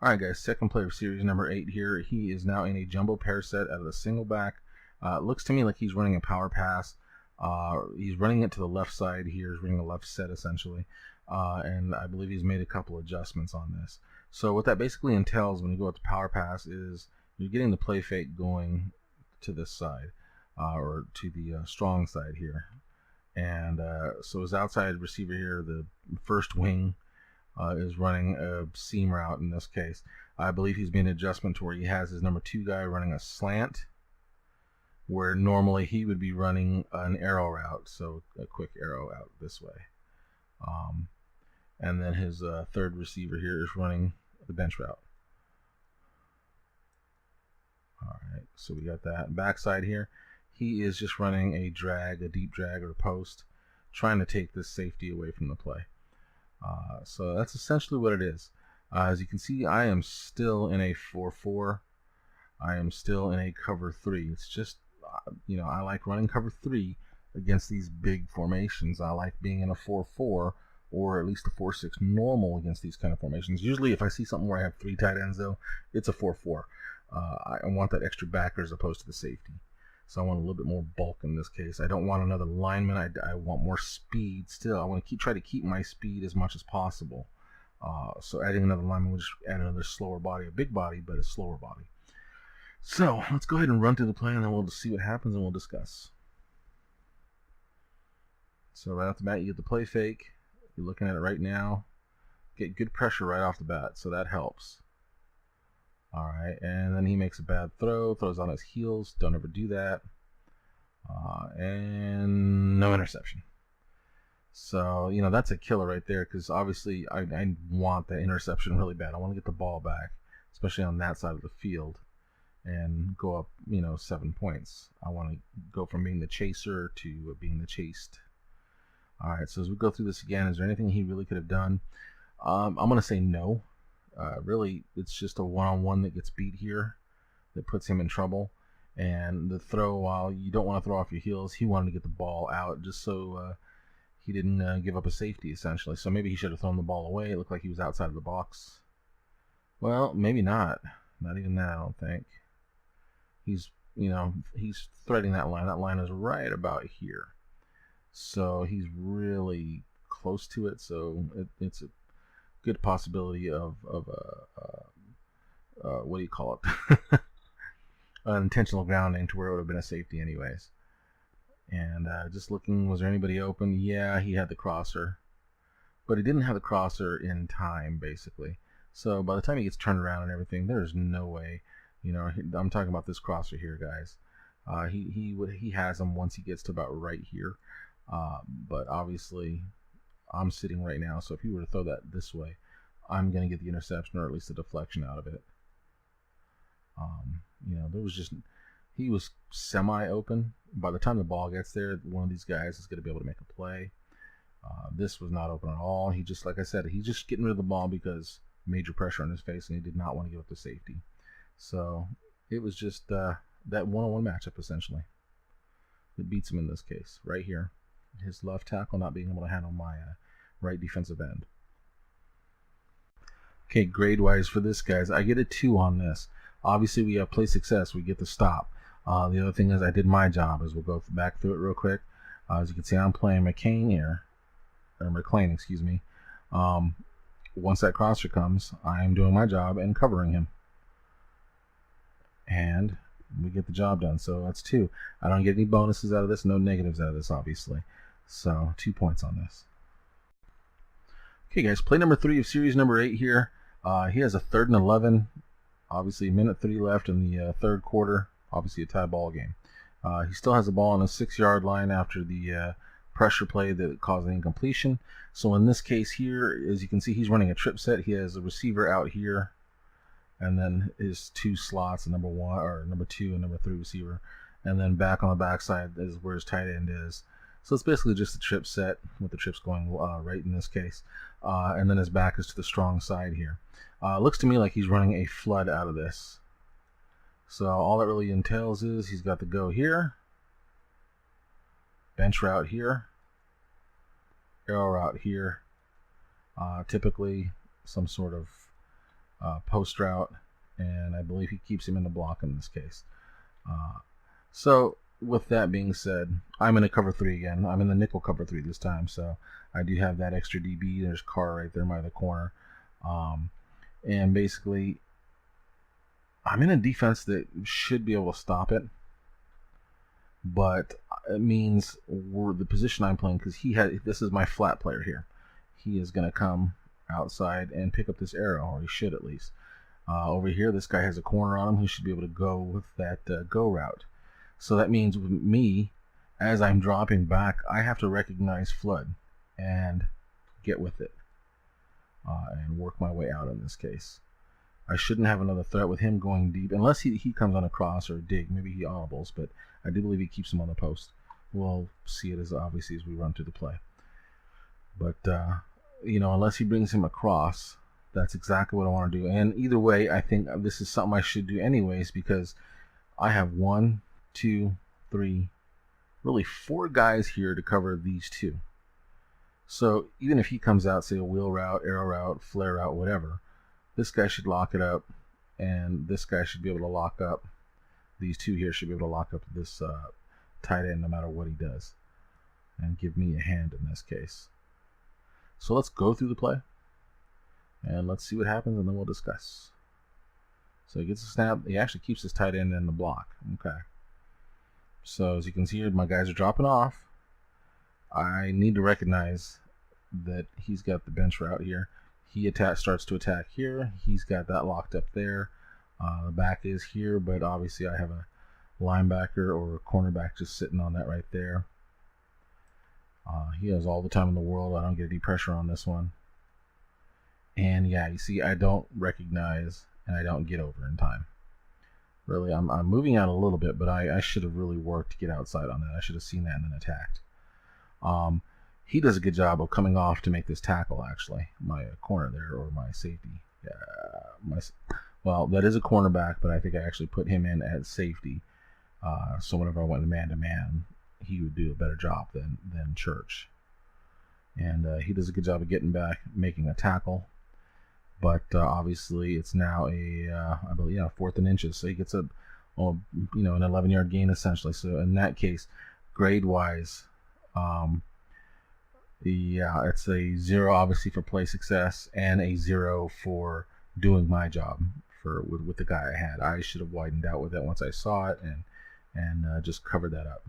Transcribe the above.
Alright guys, second play of series number 8 here. He is now in a jumbo pair set out of the single back. Looks to me like he's running a power pass. He's running it to the left side here. He's running a left set essentially. And I believe he's made a couple adjustments on this. So what that basically entails when you go with the power pass is you're getting the play fake going to this side, or to the strong side here. And so his outside receiver here, the first wing, is running a seam route in this case. I believe he's made an adjustment to where he has his number 2 guy running a slant, where normally he would be running an arrow route, so a quick arrow out this way. And then his third receiver here is running the bench route. Alright, so we got that. Backside here, he is just running a drag, a deep drag or a post, trying to take this safety away from the play. So that's essentially what it is. As you can see, I am still in a 4-4. I am still in a cover 3. It's just, I like running cover 3 against these big formations. I like being in a 4-4 or at least a 4-6 normal against these kind of formations. Usually if I see something where I have 3 tight ends though, it's a 4-4. I want that extra backer as opposed to the safety. So I want a little bit more bulk in this case. I don't want another lineman. I want more speed still. I want to try to keep my speed as much as possible. So adding another lineman will just add another slower body, a big body, but a slower body. So let's go ahead and run through the play, and then we'll just see what happens, and we'll discuss. So right off the bat, you get the play fake. You're looking at it right now. Get good pressure right off the bat, so that helps. Alright, and then he makes a bad throw, throws on his heels. Don't ever do that. And no interception. So, that's a killer right there, because obviously I want that interception really bad. I want to get the ball back, especially on that side of the field, and go up, 7 points. I want to go from being the chaser to being the chased. Alright, so as we go through this again, is there anything he really could have done? I'm going to say no. Really, it's just a one-on-one that gets beat here that puts him in trouble. And the throw, while you don't want to throw off your heels, he wanted to get the ball out just so he didn't give up a safety, essentially. So maybe he should have thrown the ball away. It looked like he was outside of the box. Well, maybe not. Not even that, I don't think. He's threading that line. That line is right about here. So he's really close to it. So it's a good possibility of what do you call it? An intentional grounding to where it would have been a safety anyways. And just looking, was there anybody open? Yeah, he had the crosser, but he didn't have the crosser in time, basically. So by the time he gets turned around and everything, there's no way. I'm talking about this crosser here, guys. He has him once he gets to about right here. But obviously, I'm sitting right now, so if he were to throw that this way, I'm going to get the interception or at least a deflection out of it. He was semi-open. By the time the ball gets there, one of these guys is going to be able to make a play. This was not open at all. He just, like I said, he's just getting rid of the ball because major pressure on his face, and he did not want to give up the safety. So it was just that one-on-one matchup, essentially, that beats him in this case, right here. His left tackle not being able to handle my right defensive end. Okay, grade-wise for this, guys, I get a 2 on this. Obviously, we have play success. We get the stop. The other thing is I did my job, as we'll go back through it real quick. As you can see, I'm playing McCain here, or McClain, excuse me. Once that crosser comes, I'm doing my job and covering him. And we get the job done. So that's 2. I don't get any bonuses out of this, no negatives out of this, obviously. So 2 points on this. Okay, guys, play number 3 of series number 8 here. He has a 3rd and 11. Obviously, minute 3 left in the third quarter. Obviously, a tie ball game. He still has the ball on a 6-yard line after the pressure play that caused an incompletion. So in this case here, as you can see, he's running a trip set. He has a receiver out here, and then his 2 slots, number 1 or number 2 and number 3 receiver, and then back on the backside is where his tight end is. So it's basically just a trip set with the trips going right in this case, and then his back is to the strong side here. Looks to me like he's running a flood out of this. So all that really entails is he's got the go here, bench route here, arrow route here, typically some sort of post route, and I believe he keeps him in the block in this case. So with that being said, I'm in a cover 3 again. I'm in the nickel cover 3 this time, so I do have that extra DB. There's Carr right there by the corner. And basically, I'm in a defense that should be able to stop it, but it means the position I'm playing, because this is my flat player here. He is going to come outside and pick up this arrow, or he should at least. Over here, this guy has a corner on him who should be able to go with that go route. So that means with me, as I'm dropping back, I have to recognize flood and get with it and work my way out in this case. I shouldn't have another threat with him going deep, unless he comes on a cross or a dig. Maybe he audibles, but I do believe he keeps him on the post. We'll see it as obviously as we run through the play. But, unless he brings him across, that's exactly what I want to do. And either way, I think this is something I should do anyways, because I have 1, 2, 3, really 4 guys here to cover these 2. So even if he comes out, say a wheel route, arrow route, flare route, whatever, this guy should lock it up, and this guy should be able to lock up. These 2 here should be able to lock up this tight end no matter what he does, and give me a hand in this case. So let's go through the play, and let's see what happens, and then we'll discuss. So he gets a snap. He actually keeps his tight end in the block. Okay. So as you can see here, my guys are dropping off. I need to recognize that he's got the bench route here. He starts to attack here. He's got that locked up there. The back is here, but obviously I have a linebacker or a cornerback just sitting on that right there. He has all the time in the world. I don't get any pressure on this one. And yeah, you see, I don't recognize and I don't get over in time. Really, I'm moving out a little bit, but I should have really worked to get outside on that. I should have seen that and then attacked. He does a good job of coming off to make this tackle, actually. My corner there, or my safety. Well, that is a cornerback, but I think I actually put him in at safety. So whenever I went man-to-man, he would do a better job than Church. And he does a good job of getting back, making a tackle. But obviously, it's now I believe, 4th and inches. So he gets an 11-yard gain, essentially. So in that case, grade-wise, it's a 0 obviously for play success, and a 0 for doing my job with the guy I had. I should have widened out with it once I saw it and just covered that up.